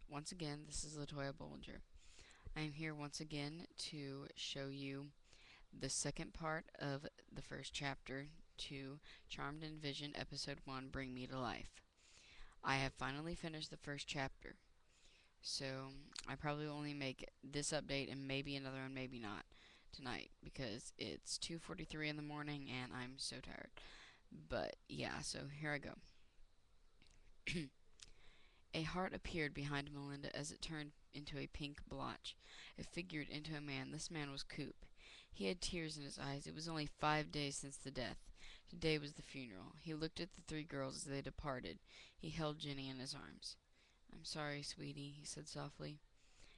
Once again, this is Latoya Bollinger. I am here once again to show you the second part of the first chapter to Charmed Envision Episode 1 Bring Me to Life. I have finally finished the first chapter, so I probably will only make this update and maybe another one, maybe not, tonight because it's 2:43 in the morning and I'm so tired. But yeah, so here I go. A heart appeared behind Melinda as it turned into a pink blotch. It figured into a man. This man was Coop. He had tears in his eyes. It was only 5 days since the death. Today was the funeral. He looked at the three girls as they departed. He held Jenny in his arms. "I'm sorry, sweetie," he said softly.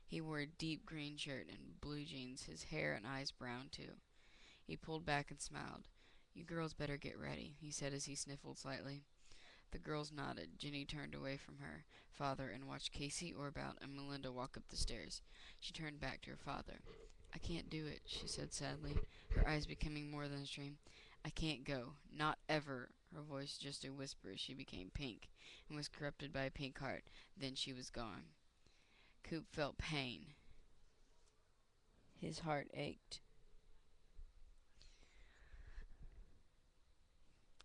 He wore a deep green shirt and blue jeans, his hair and eyes brown too. He pulled back and smiled. "You girls better get ready," he said as he sniffled slightly. The girls nodded. Jenny turned away from her father and watched Casey, Orbout, and Melinda walk up the stairs. She turned back to her father. "I can't do it," she said sadly, her eyes becoming more than a stream. "I can't go. Not ever." Her voice just a whisper as she became pink and was corrupted by a pink heart. Then she was gone. Coop felt pain. His heart ached.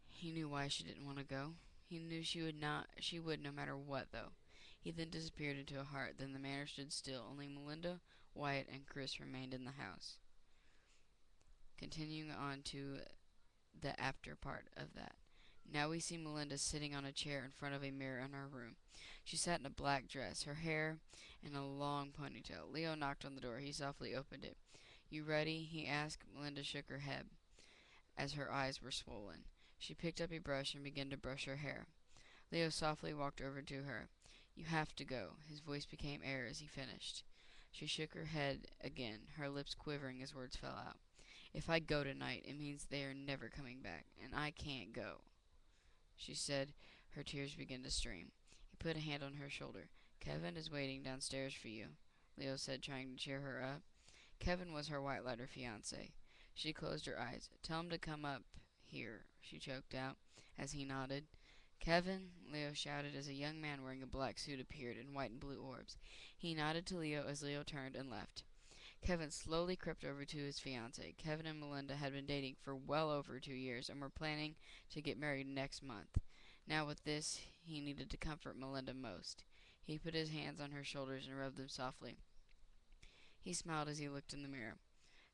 He knew why she didn't want to go. He knew she would no matter what, though. He then disappeared into a heart. Then the manor stood still. Only Melinda, Wyatt, and Chris remained in the house. Continuing on to the after part of that. Now we see Melinda sitting on a chair in front of a mirror in her room. She sat in a black dress, her hair in a long ponytail. Leo knocked on the door. He softly opened it. "You ready?" he asked. Melinda shook her head as her eyes were swollen. She picked up a brush and began to brush her hair. Leo softly walked over to her. "You have to go." His voice became air as he finished. She shook her head again, her lips quivering as words fell out. "If I go tonight, it means they are never coming back, and I can't go," she said. Her tears began to stream. He put a hand on her shoulder. "Kevin is waiting downstairs for you," Leo said, trying to cheer her up. Kevin was her white lighter fiance. She closed her eyes. "Tell him to come up here," she choked out, as he nodded. "Kevin!" Leo shouted as a young man wearing a black suit appeared in white and blue orbs. He nodded to Leo as Leo turned and left. Kevin slowly crept over to his fiancée. Kevin and Melinda had been dating for well over 2 years and were planning to get married next month. Now with this, he needed to comfort Melinda most. He put his hands on her shoulders and rubbed them softly. He smiled as he looked in the mirror.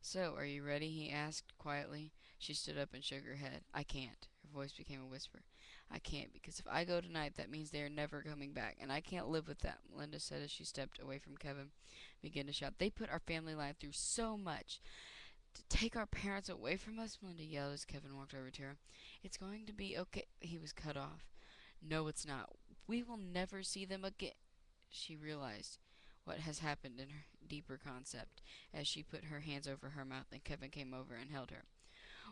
"So, are you ready?" he asked quietly. She stood up and shook her head. "I can't." Her voice became a whisper. "I can't, because if I go tonight, that means they are never coming back, and I can't live with that," Melinda said as she stepped away from Kevin and began to shout. "They put our family line through so much. To take our parents away from us," Melinda yelled as Kevin walked over to her. "It's going to be okay." He was cut off. "No, it's not. We will never see them again." She realized what has happened in her deeper concept as she put her hands over her mouth and Kevin came over and held her.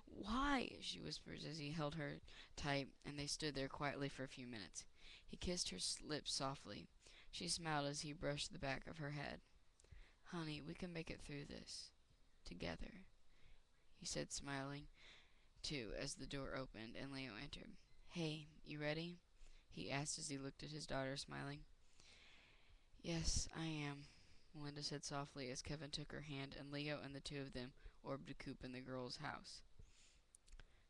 "Why?" she whispered as he held her tight, and they stood there quietly for a few minutes. He kissed her lips softly. She smiled as he brushed the back of her head. "Honey, we can make it through this together," he said, smiling too as the door opened and Leo entered. "Hey, you ready?" he asked as he looked at his daughter, smiling. "Yes, I am," Melinda said softly as Kevin took her hand and Leo and the two of them orbed Coop in the girls' house.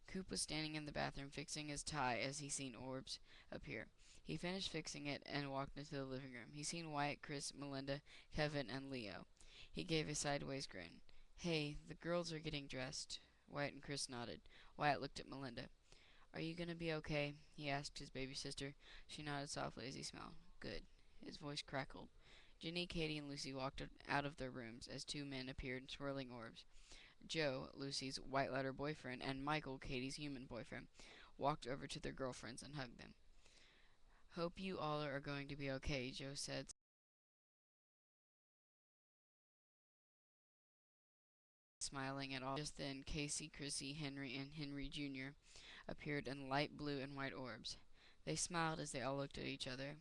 Coop was standing in the bathroom fixing his tie as he seen Orbs appear. He finished fixing it and walked into the living room. He seen Wyatt, Chris, Melinda, Kevin, and Leo. He gave a sideways grin. "Hey, the girls are getting dressed." Wyatt and Chris nodded. Wyatt looked at Melinda. "Are you going to be okay?" he asked his baby sister. She nodded softly as he smiled. "Good." His voice crackled. Jenny, Katie, and Lucy walked out of their rooms as two men appeared swirling orbs. Joe, Lucy's white letter boyfriend, and Michael, Katie's human boyfriend, walked over to their girlfriends and hugged them. "Hope you all are going to be okay," Joe said, smiling at all. Just then, Casey, Chrissy, Henry, and Henry Jr. appeared in light blue and white orbs. They smiled as they all looked at each other.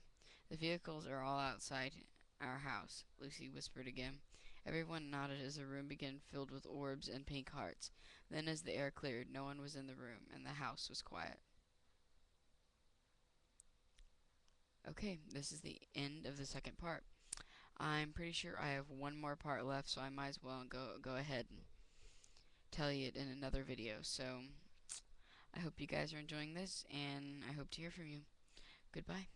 "The vehicles are all outside our house," Lucy whispered again. Everyone nodded as the room began filled with orbs and pink hearts. Then as the air cleared, no one was in the room, and the house was quiet. Okay, this is the end of the second part. I'm pretty sure I have one more part left, so I might as well go ahead and tell you it in another video. So I hope you guys are enjoying this, and I hope to hear from you. Goodbye.